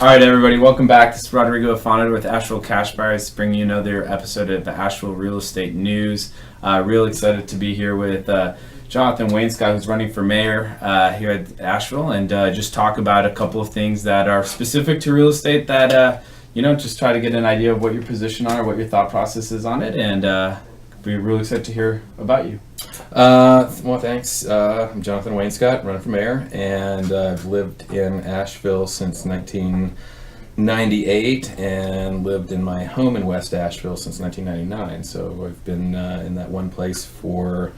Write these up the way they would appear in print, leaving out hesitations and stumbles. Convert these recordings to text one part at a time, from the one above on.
All right, everybody, welcome back. This is Rodrigo Afano with Asheville Cash Buyers, bringing you another episode of the Asheville Real Estate News. Real excited to be here with Jonathan Wainscott, who's running for mayor here at Asheville, and just talk about a couple of things that are specific to real estate that, just try to get an idea of what your position on or what your thought process is on it, and we're really excited to hear about you. Well, thanks. I'm Jonathan Wainscott, running for mayor, and I've lived in Asheville since 1998 and lived in my home in West Asheville since 1999. So I've been in that one place for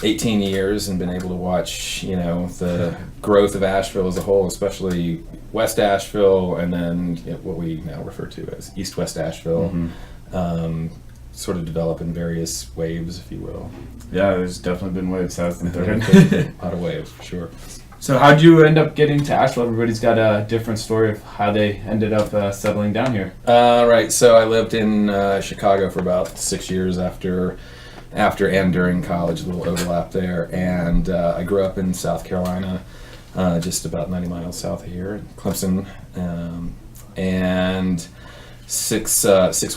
18 years and been able to watch, the growth of Asheville as a whole, especially West Asheville, and then what we now refer to as East-West Asheville. Mm-hmm. Sort of develop in various waves, if you will. Yeah, there's definitely been waves. A lot of waves, for sure. So how'd you end up getting to Asheville? Everybody's got a different story of how they ended up settling down here. Right, so I lived in Chicago for about 6 years after and during college, a little overlap there. And I grew up in South Carolina, just about 90 miles south of here, Clemson. And six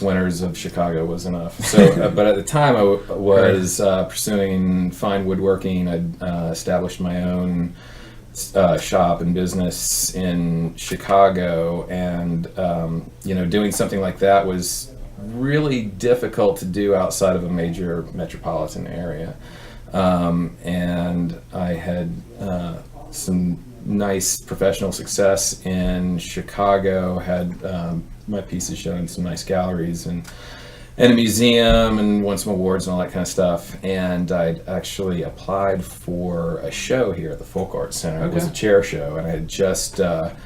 winters of Chicago was enough. So, but at the time I was pursuing fine woodworking. I'd established my own shop and business in Chicago, and doing something like that was really difficult to do outside of a major metropolitan area. And I had some nice professional success in Chicago, had my pieces shown in some nice galleries and a museum, and won some awards and all that kind of stuff. And I'd actually applied for a show here at the Folk Arts Center. Okay. It was a chair show, and I had just done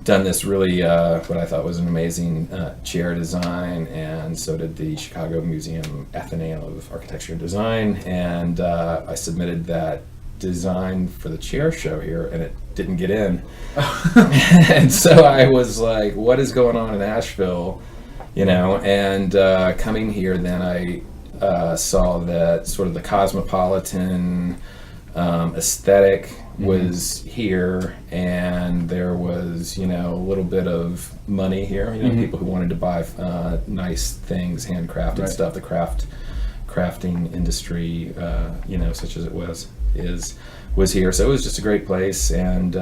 this really, what I thought was an amazing chair design, and so did the Chicago Museum Athenaeum of Architecture and Design, and I submitted that design for the chair show here, and it didn't get in. And so I was like, what is going on in Asheville? And coming here, then I saw that sort of the cosmopolitan aesthetic was here, and there was, a little bit of money here, people who wanted to buy nice things, handcrafted stuff, the crafting industry, such as it was here. So it was just a great place, and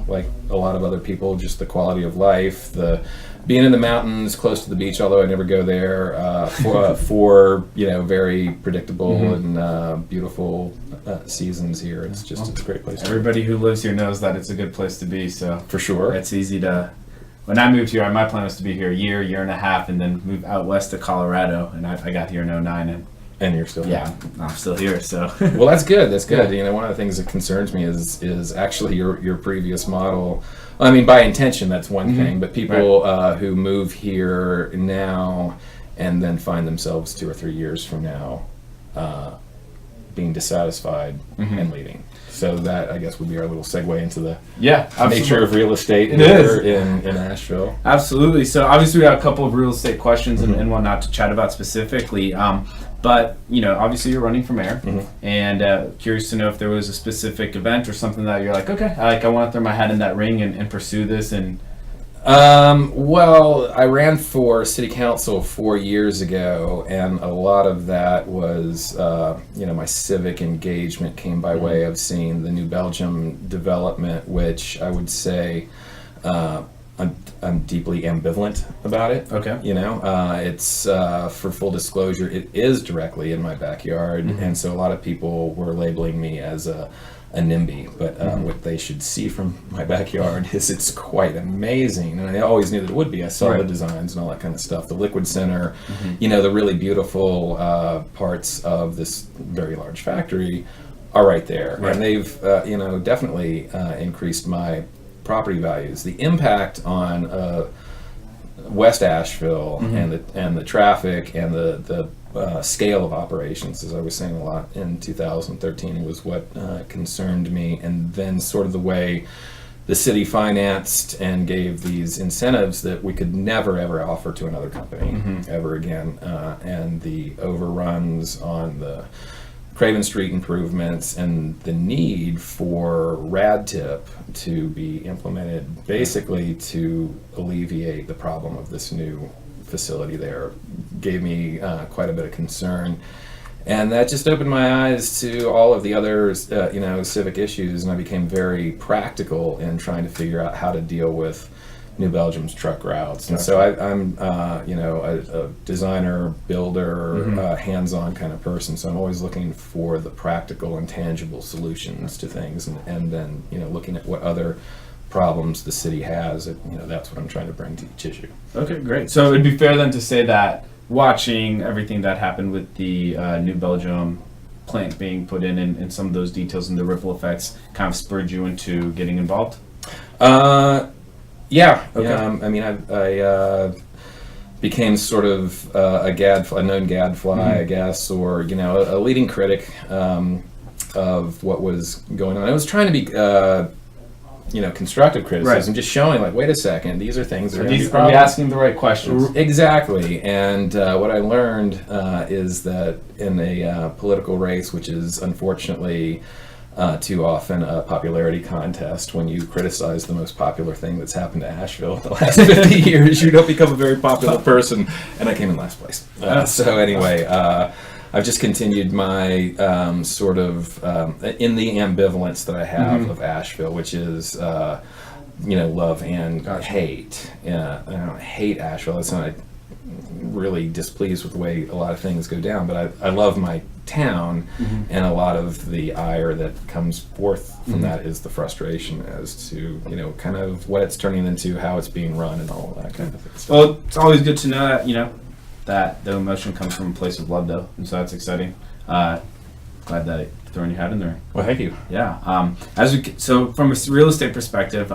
like a lot of other people, just the quality of life, the being in the mountains close to the beach, although I never go there, for very predictable and beautiful seasons here. It's a great place. Everybody who lives here knows that it's a good place to be, so for sure it's easy to. When I moved here, my plan was to be here a year and a half, and then move out west to Colorado, and I got here in 2009. And you're still here. Yeah, I'm still here. So well, that's good. That's good. Yeah. One of the things that concerns me is actually your previous model. I mean, by intention, that's one thing. But people who move here now and then find themselves 2 or 3 years from now being dissatisfied and leaving. So that, I guess, would be our little segue into the nature of real estate here in Asheville. Absolutely. So obviously we have a couple of real estate questions and whatnot to chat about specifically. But, obviously you're running for mayor, and curious to know if there was a specific event or something that you're like, okay, I want to throw my hat in that ring and pursue this. And well, I ran for city council 4 years ago, and a lot of that was, my civic engagement came by way of seeing the New Belgium development, which I would say I'm deeply ambivalent about it. Okay. It's for full disclosure, it is directly in my backyard, and so a lot of people were labeling me as a NIMBY, but what they should see from my backyard is it's quite amazing, and I always knew that it would be. I saw the designs and all that kind of stuff. The Liquid Center, the really beautiful parts of this very large factory are right there, and they've definitely increased my property values. The impact on West Asheville and the traffic and the scale of operations, as I was saying a lot in 2013, was what concerned me, and then sort of the way the city financed and gave these incentives that we could never ever offer to another company ever again, and the overruns on the Craven Street improvements and the need for rad tip to be implemented basically to alleviate the problem of this new facility there gave me quite a bit of concern. And that just opened my eyes to all of the other, civic issues, and I became very practical in trying to figure out how to deal with New Belgium's truck routes. And so I'm a designer, builder, hands-on kind of person. So I'm always looking for the practical and tangible solutions to things, and then looking at what other problems the city has. That's what I'm trying to bring to each issue. Okay, great. So it'd be fair then to say that watching everything that happened with the New Belgium plant being put in and some of those details and the ripple effects kind of spurred you into getting involved? Yeah. Okay. I became sort of a known gadfly, I guess, or a leading critic of what was going on. I was trying to be constructive criticism, just showing like, wait a second, these are things that are we asking the right questions? Exactly. And what I learned is that in a political race, which is unfortunately too often a popularity contest, when you criticize the most popular thing that's happened to Asheville in the last 50 years, you don't become a very popular person. And I came in last place. So anyway, I've just continued my in the ambivalence that I have of Asheville, which is love and hate. I hate Asheville. It's not really displeased with the way a lot of things go down, but I love my town, and a lot of the ire that comes forth from that is the frustration as to kind of what it's turning into, how it's being run, and all of that kind of thing. So, well, it's always good to know that that the emotion comes from a place of love, though, and so that's exciting. Glad that it throwing your hat in there. well, thank you. Yeah. So from a real estate perspective,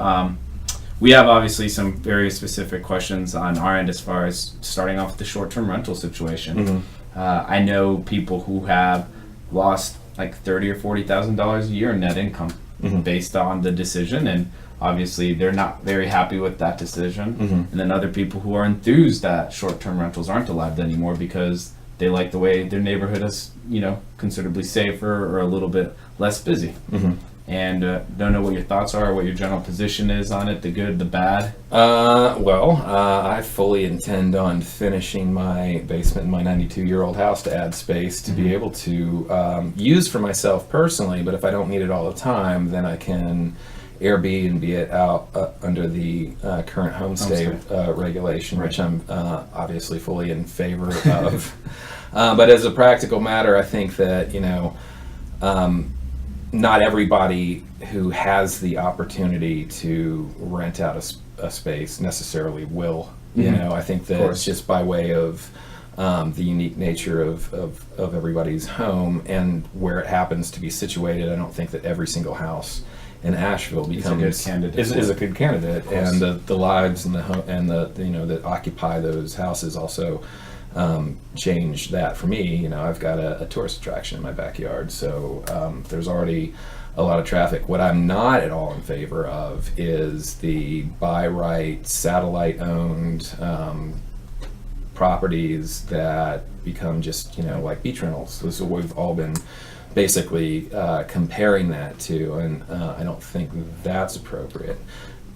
we have obviously some very specific questions on our end as far as starting off with the short-term rental situation. I know people who have lost like $30,000 or $40,000 a year in net income based on the decision, and obviously they're not very happy with that decision. And then other people who are enthused that short-term rentals aren't allowed anymore because they like the way their neighborhood is, considerably safer or a little bit less busy. And don't know what your thoughts are, or what your general position is on it, the good, the bad. I fully intend on finishing my basement in my 92-year-old house to add space to be able to use for myself personally, but if I don't need it all the time, then I can Airbnb it out under the current homestay regulation, which I'm obviously fully in favor of. But as a practical matter, I think that, not everybody who has the opportunity to rent out a space necessarily will. I think that it's just by way of the unique nature of everybody's home and where it happens to be situated. I don't think that every single house in Asheville becomes is a good candidate, and the lives and that occupy those houses also change that for me. I've got a tourist attraction in my backyard, so there's already a lot of traffic. What I'm not at all in favor of is the by right satellite owned properties that become just like beach rentals. This is what we've all been basically comparing that to, and I don't think that's appropriate.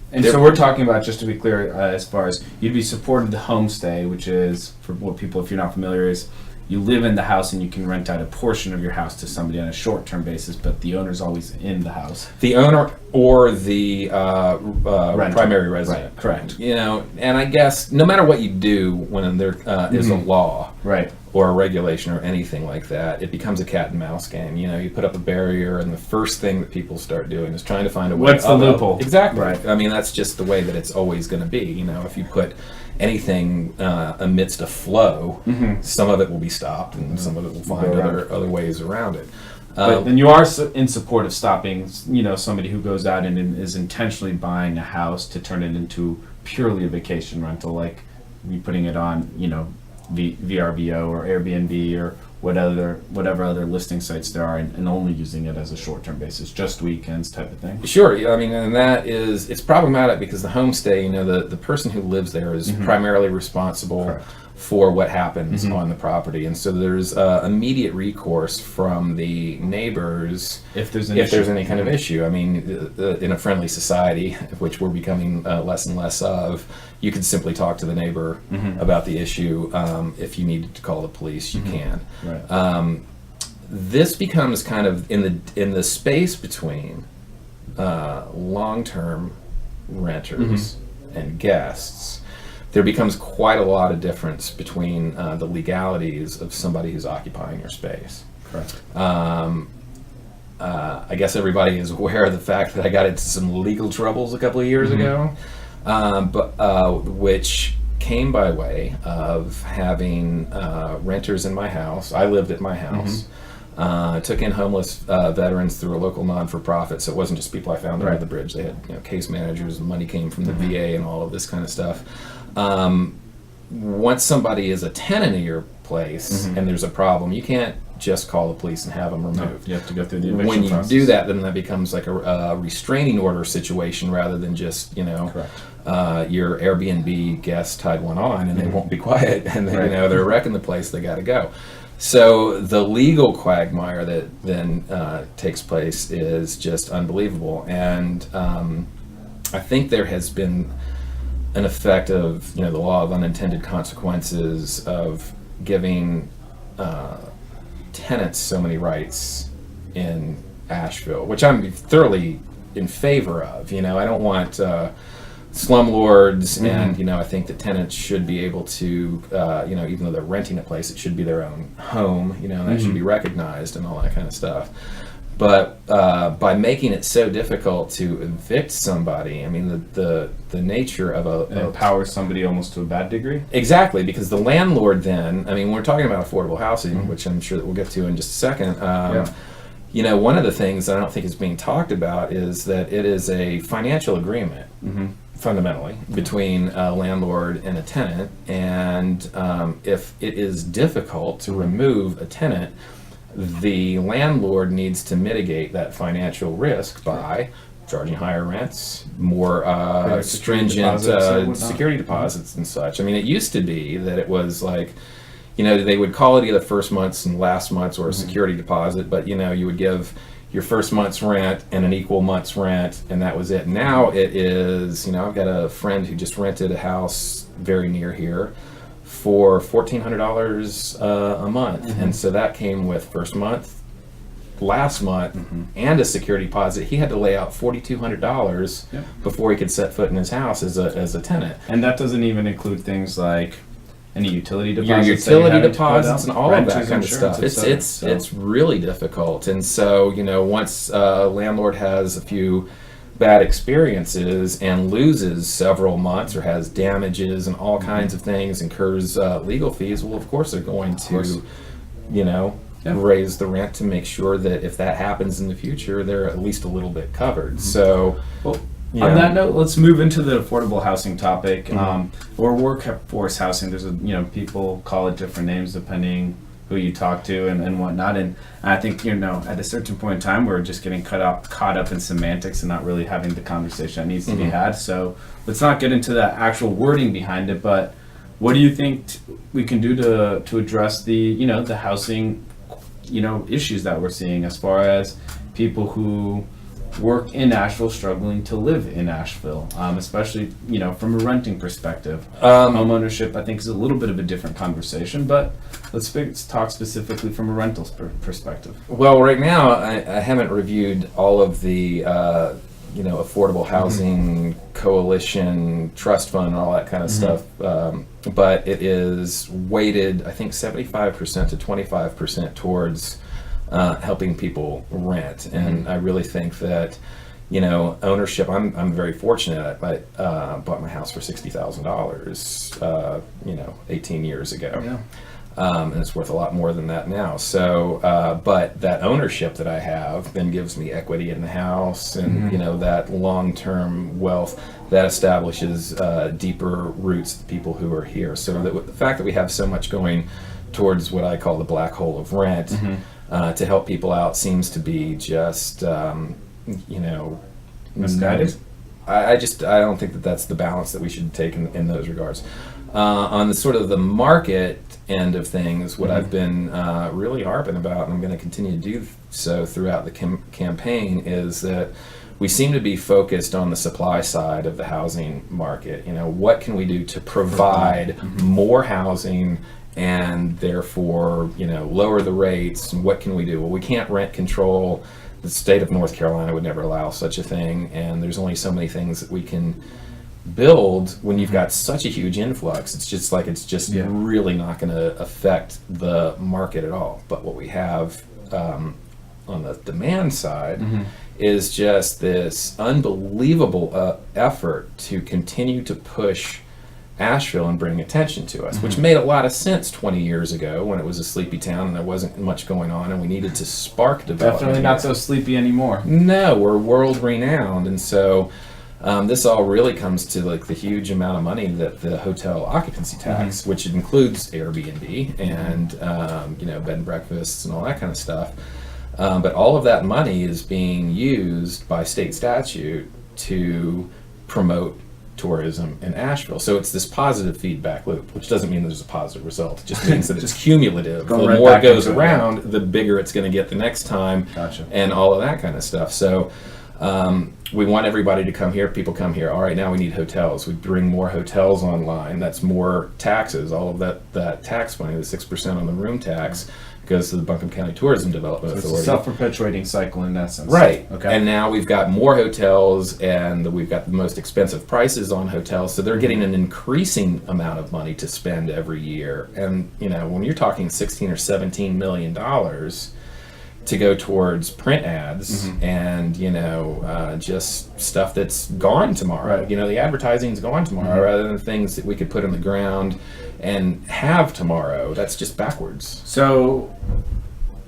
And so we're talking about, just to be clear, as far as you'd be supported the homestay, which is, for what people, if you're not familiar, is you live in the house and you can rent out a portion of your house to somebody on a short-term basis, but the owner's always in the house. The owner or the primary resident. Right, correct. And I guess no matter what you do when there is a law, right, or a regulation or anything like that, it becomes a cat and mouse game. You put up a barrier, and the first thing that people start doing is trying to find a way. What's the loophole? Exactly. Right. I mean, that's just the way that it's always going to be. If you put anything amidst a flow, some of it will be stopped, and some of it will find other ways around it. But then you are in support of stopping, somebody who goes out and is intentionally buying a house to turn it into purely a vacation rental, like you putting it on, VRBO or Airbnb or whatever other listing sites there are, and only using it as a short-term basis, just weekends type of thing. Sure. I mean, and it's problematic because the homestay, the person who lives there is primarily responsible for what happens on the property. And so there's immediate recourse from the neighbors If there's any kind of issue. I mean, in a friendly society, which we're becoming less and less of, you can simply talk to the neighbor about the issue. If you needed to call the police, you can. Right. This becomes kind of in the space between long-term renters and guests. There becomes quite a lot of difference between the legalities of somebody who's occupying your space. Correct. I guess everybody is aware of the fact that I got into some legal troubles a couple of years ago, which came by way of having renters in my house. I lived at my house. Took in homeless veterans through a local non-for-profit, so it wasn't just people I found under the bridge. They had case managers, and money came from the VA and all of this kind of stuff. Once somebody is a tenant of your place and there's a problem, you can't just call the police and have them removed. You have to go through the eviction When you process. do that, then that becomes like a restraining order situation rather than just your Airbnb guest tied one on and they won't be quiet and then, they're wrecking the place. They got to go. So the legal quagmire that then takes place is just unbelievable, and I think there has been an effect of the law of unintended consequences of giving tenants so many rights in Asheville, which I'm thoroughly in favor of. I don't want slumlords, and I think that tenants should be able to, even though they're renting a place, it should be their own home, and that should be recognized and all that kind of stuff. But by making it so difficult to evict somebody, I mean the nature of It empowers somebody almost to a bad degree. Exactly, because the landlord then, I mean, we're talking about affordable housing, which I'm sure that we'll get to in just a second. One of the things that I don't think is being talked about is that it is a financial agreement, fundamentally, between a landlord and a tenant. And if it is difficult to remove a tenant, the landlord needs to mitigate that financial risk by charging higher rents, more stringent security deposits and such. I mean, it used to be that it was like, they would call it either first month's and last month's or a security deposit, but you would give your first month's rent and an equal month's rent, and that was it. Now it is, I've got a friend who just rented a house very near here for $1,400 a month, and so that came with first month, last month, and a security deposit. He had to lay out $4,200 before he could set foot in his house as a tenant. And that doesn't even include things like any utility deposits. Your utility deposits and all of that kind of stuff. It's really difficult. And so, once a landlord has a few bad experiences and loses several months or has damages and all kinds of things, incurs legal fees, well, of course they're going to, raise the rent to make sure that if that happens in the future, they're at least a little bit covered. So, on that note, let's move into the affordable housing topic, or workforce housing. There's people call it different names depending who you talk to and whatnot. And I think at a certain point in time, we're just getting caught up in semantics and not really having the conversation that needs to be had. So let's not get into the actual wording behind it. But what do you think we can do to address the the housing issues that we're seeing as far as people who work in Asheville struggling to live in Asheville, especially from a renting perspective. Home ownership, I think, is a little bit of a different conversation, but let's talk specifically from a rental perspective. Well, right now I haven't reviewed all of the affordable housing coalition trust fund and all that kind of stuff, but it is weighted, I think, 75% to 25% towards helping people rent. And I really think that ownership, I'm very fortunate. I bought my house for $60,000 18 years ago, and it's worth a lot more than that now. So but that ownership that I have then gives me equity in the house, and that long-term wealth that establishes deeper roots to people who are here. So the fact that we have so much going towards what I call the black hole of rent to help people out seems to be just misguided. I don't think that that's the balance that we should take in those regards. On the sort of the market end of things, what I've been really harping about, and I'm going to continue to do so throughout the campaign, is that we seem to be focused on the supply side of the housing market. What can we do to provide more housing and therefore, lower the rates? And what can we do? Well, we can't rent control. The state of North Carolina would never allow such a thing, and there's only so many things that we can build when you've got such a huge influx. It's just really not going to affect the market at all. But what we have on the demand side is just this unbelievable effort to continue to push Asheville and bring attention to us, which made a lot of sense 20 years ago when it was a sleepy town and there wasn't much going on and we needed to spark development. Definitely not so sleepy anymore. No, we're world renowned, and so this all really comes to like the huge amount of money that the hotel occupancy tax, which includes Airbnb and bed and breakfasts and all that kind of stuff. But all of that money is being used by state statute to promote tourism in Asheville. So it's this positive feedback loop, which doesn't mean there's a positive result. It just means that it's cumulative. The more it goes around, the bigger it's going to get the next time. Gotcha. And all of that kind of stuff. So we want everybody to come here. People come here. All right, now we need hotels. We bring more hotels online. That's more taxes. All of that tax money, the 6% on the room tax, goes to the Buncombe County Tourism Development Authority. It's a self-perpetuating cycle in that sense. Right. Okay. And now we've got more hotels, and we've got the most expensive prices on hotels, so they're getting an increasing amount of money to spend every year. And when you're talking $16 or $17 million to go towards print ads and just stuff that's gone tomorrow. Right. The advertising's gone tomorrow rather than things that we could put in the ground and have tomorrow. That's just backwards. So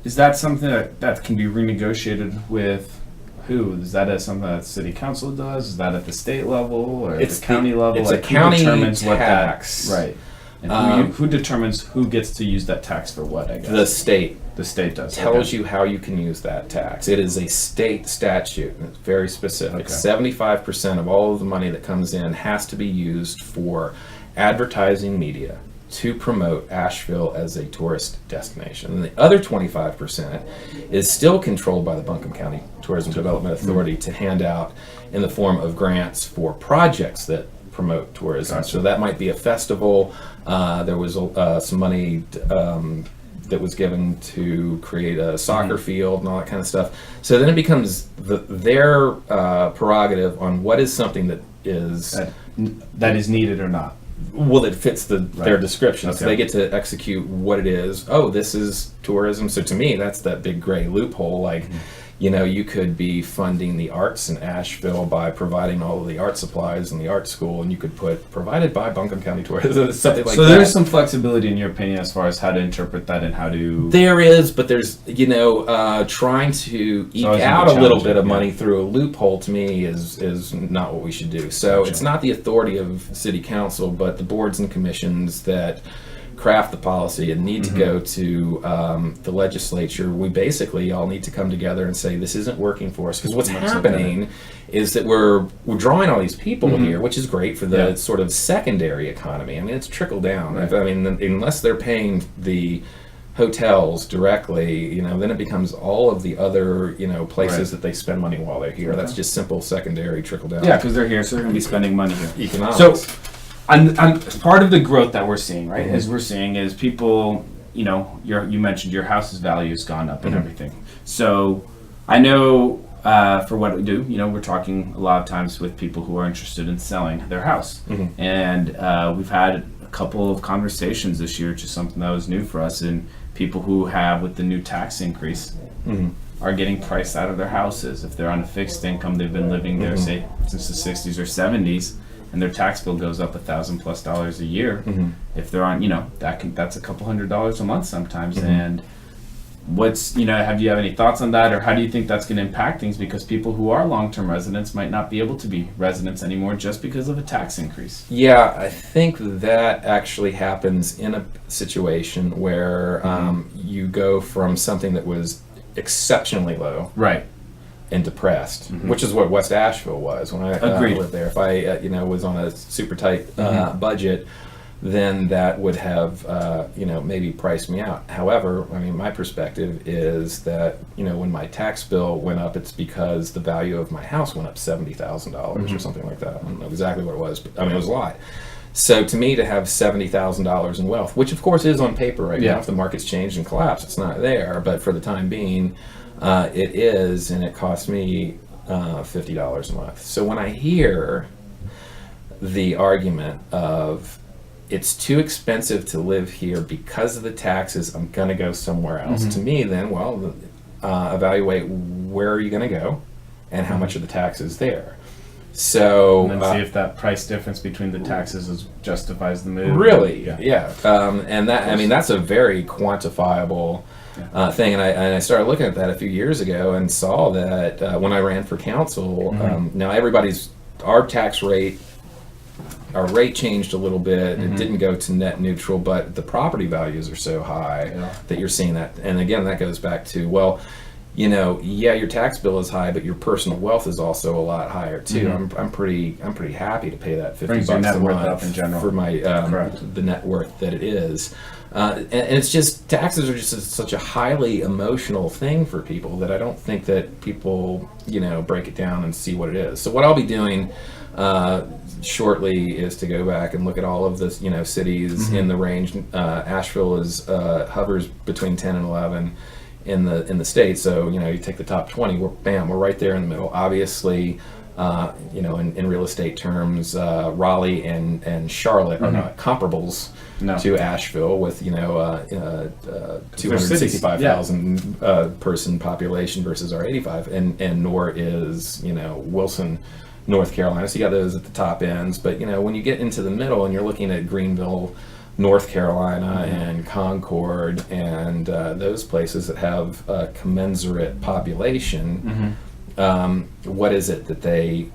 is that something that can be renegotiated with who? Is that something that city council does? Is that at the state level or at the county level? It's a county tax. Right. And who determines who gets to use that tax for what, I guess? The state. The state does. Tells you how you can use that tax. It is a state statute, and it's very specific. Okay. 75% of all of the money that comes in has to be used for advertising media to promote Asheville as a tourist destination. And the other 25% is still controlled by the Buncombe County Tourism Development Authority to hand out in the form of grants for projects that promote tourism. Gotcha. So that might be a festival. There was some money that was given to create a soccer field and all that kind of stuff. So then it becomes their prerogative on what is something that is needed or not. Well, it fits their description. Okay. So they get to execute what it is. Oh, this is tourism. So to me, that's that big gray loophole. Like, you could be funding the arts in Asheville by providing all of the art supplies in the art school, and you could put provided by Buncombe County Tourism, something like that. So there's some flexibility in your opinion as far as how to interpret that and how to... There is, but there's, trying to eke out a little bit of money through a loophole to me is not what we should do. So It's not the authority of city council, but the boards and commissions that craft the policy and need to go to the legislature. We basically all need to come together and say this isn't working for us, because what's happening is that we're drawing all these people here, which is great for the sort of secondary economy. I mean, it's trickle down. Right. I mean, unless they're paying the hotels directly, then it becomes all of the other, places that they spend money while they're here. That's just simple secondary trickle down. Yeah, because they're here, so they're going to be spending money here. Economics. So, part of the growth that we're seeing, right, is people, you mentioned your house's value has gone up and everything. So I know for what we do, we're talking a lot of times with people who are interested in selling their house. And we've had a couple of conversations this year, which is something that was new for us, and people who have, with the new tax increase, are getting priced out of their houses. If they're on a fixed income, they've been living there, say, since the 60s or 70s, and their tax bill goes up $1,000+ a year. If they're on, that's a couple $100s a month sometimes. And have you have any thoughts on that, or how do you think that's going to impact things? Because people who are long-term residents might not be able to be residents anymore just because of a tax increase. Yeah, I think that actually happens in a situation where you go from something that was exceptionally low, right, and depressed, which is what West Asheville was when I lived there. If I was on a super tight budget, then that would have, maybe priced me out. However, I mean, my perspective is that, when my tax bill went up, it's because the value of my house went up $70,000 or something like that. I don't know exactly what it was, but I mean, it was a lot. So to me, to have $70,000 in wealth, which of course is on paper right now, if the market's changed and collapsed, it's not there. But for the time being, it is, and it cost me $50 a month. So when I hear the argument of it's too expensive to live here because of the taxes, I'm going to go somewhere else. To me, then, well, evaluate where are you going to go and how much of the taxes there. So and then see if that price difference between the taxes justifies the move. Really, yeah. And that, I mean, that's a very quantifiable thing. And I started looking at that a few years ago and saw that when I ran for council, now our tax rate, our rate changed a little bit. It didn't go to net neutral, but the property values are so high that you're seeing that. And again, that goes back to, well, your tax bill is high, but your personal wealth is also a lot higher too. I'm pretty happy to pay that $50 a month up in general for my the net worth that it is. And it's just, taxes are just such a highly emotional thing for people that I don't think that people break it down and see what it is. So what I'll be doing shortly is to go back and look at all of the cities in the range. Asheville hovers between 10 and 11 in the state. So you take the top 20. We're right there in the middle. Obviously, in real estate terms, Raleigh and Charlotte are not comparables to Asheville with 265,000 person population versus our 85, and nor is Wilson, North Carolina. So you got those at the top ends, but when you get into the middle and you're looking at Greenville, North Carolina, and Concord, and those places that have a commensurate population, what is it that they,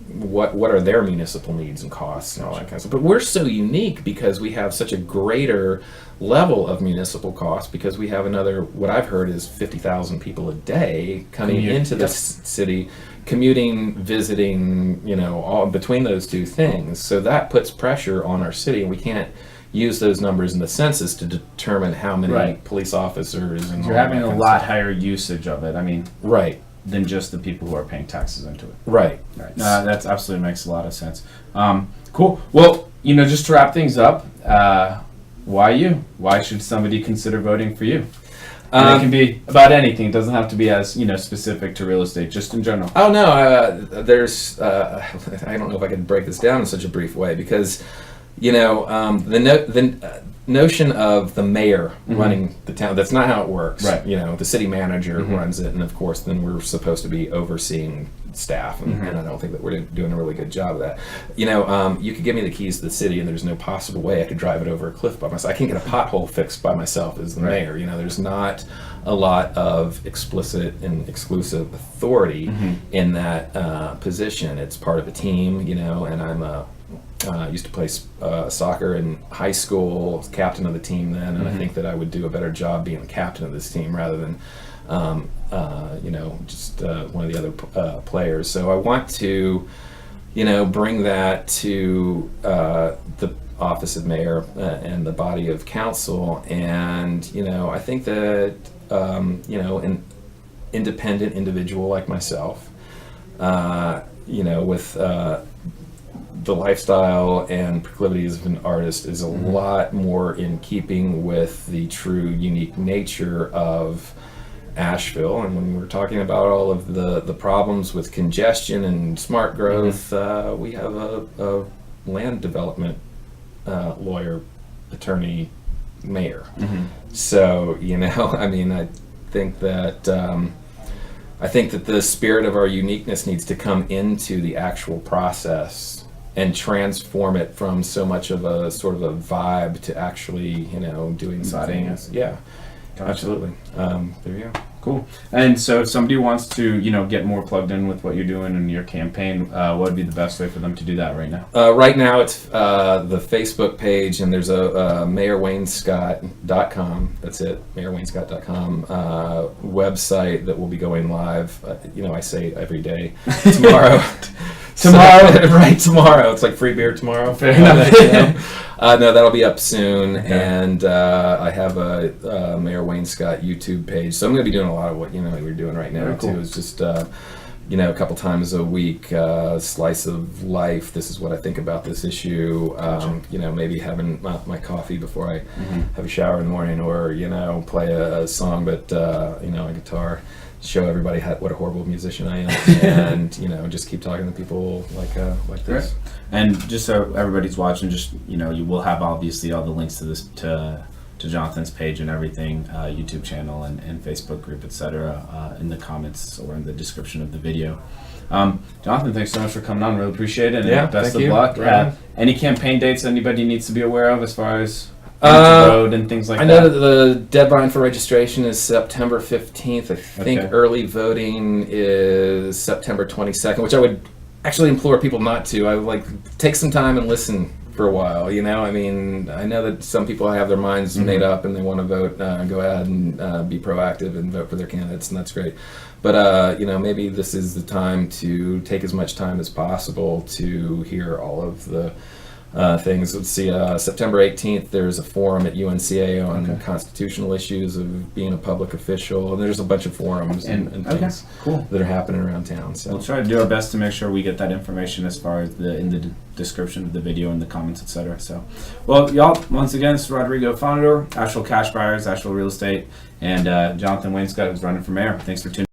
what are their municipal needs and costs and all that kind of stuff. But we're so unique because we have such a greater level of municipal costs, because we have another, what I've heard is 50,000 people a day coming into the city, commuting, visiting, all between those two things. So that puts pressure on our city, and we can't use those numbers in the census to determine how many police officers. And you're having a lot higher usage of it. I mean, than just the people who are paying taxes into it. Right. That's absolutely makes a lot of sense. Cool. Well, just to wrap things up, why you? Why should somebody consider voting for you? And it can be about anything. It doesn't have to be as specific to real estate, just in general. Oh no, there's I don't know if I could break this down in such a brief way, because the notion of the mayor running the town, that's not how it works. The city manager runs it, and of course then we're supposed to be overseeing staff, and I don't think that we're doing a really good job of that. You could give me the keys to the city and there's no possible way I could drive it over a cliff by myself. I can't get a pothole fixed by myself as the mayor. There's not a lot of explicit and exclusive authority in that position. It's part of a team, and I'm used to play soccer in high school, was captain of the team then, and I think that I would do a better job being the captain of this team rather than just one of the other players. So I want to, bring that to the office of mayor and the body of council. And, I think that, an independent individual like myself, with the lifestyle and proclivities of an artist is a lot more in keeping with the true unique nature of Asheville. And when we're talking about all of the problems with congestion and smart growth, we have a land development lawyer, attorney, mayor. So, I mean, I think that the spirit of our uniqueness needs to come into the actual process and transform it from so much of a sort of a vibe to actually, doing some things. Yeah, absolutely. There you go. Cool. And so if somebody wants to, get more plugged in with what you're doing in your campaign, what would be the best way for them to do that right now? Right now it's the Facebook page, and there's a mayorwainscott.com. That's it, mayorwainscott.com website that will be going live. I say every day tomorrow. Tomorrow? Right, tomorrow. It's like free beer tomorrow. Fair enough. No, that'll be up soon, Okay. and I have a Mayor Wainscott YouTube page, so I'm going to be doing a lot of what we're doing right now Very cool. too. It's just a couple times a week, slice of life. This is what I think about this issue. Gotcha. Maybe having my coffee before I Mm-hmm. have a shower in the morning, or play a song, but a guitar. Show everybody what a horrible musician I am, and just keep talking to people like this. And just so everybody's watching, you will have obviously all the links to this to Jonathan's page and everything, YouTube channel and Facebook group, etc. In the comments or in the description of the video. Jonathan, thanks so much for coming on. Really appreciate it. And Yeah, best thank of you. luck. Right. Any campaign dates anybody needs to be aware of as far as Uh, road and things like I that? know that the deadline for registration is September 15th. I think Okay. early voting is September 22nd, which I would actually implore people not to. I would take some time and listen for a while. I mean, I know that some people have their minds made up and they want to vote. Go ahead and be proactive and vote for their candidates, and that's great. But maybe this is the time to take as much time as possible to hear all of the things. Let's see, September 18th, there's a forum at UNCA on constitutional issues of being a public official, and there's a bunch of forums and things cool. that are happening around town. So We'll try to do our best to make sure we get that information as far as in the description of the video and the comments, etc. So, well, y'all, once again, this is Rodrigo Fonador, Asheville Cash Buyers, Asheville Real Estate, and Jonathan Wainscott, who's running for mayor. Thanks for tuning in.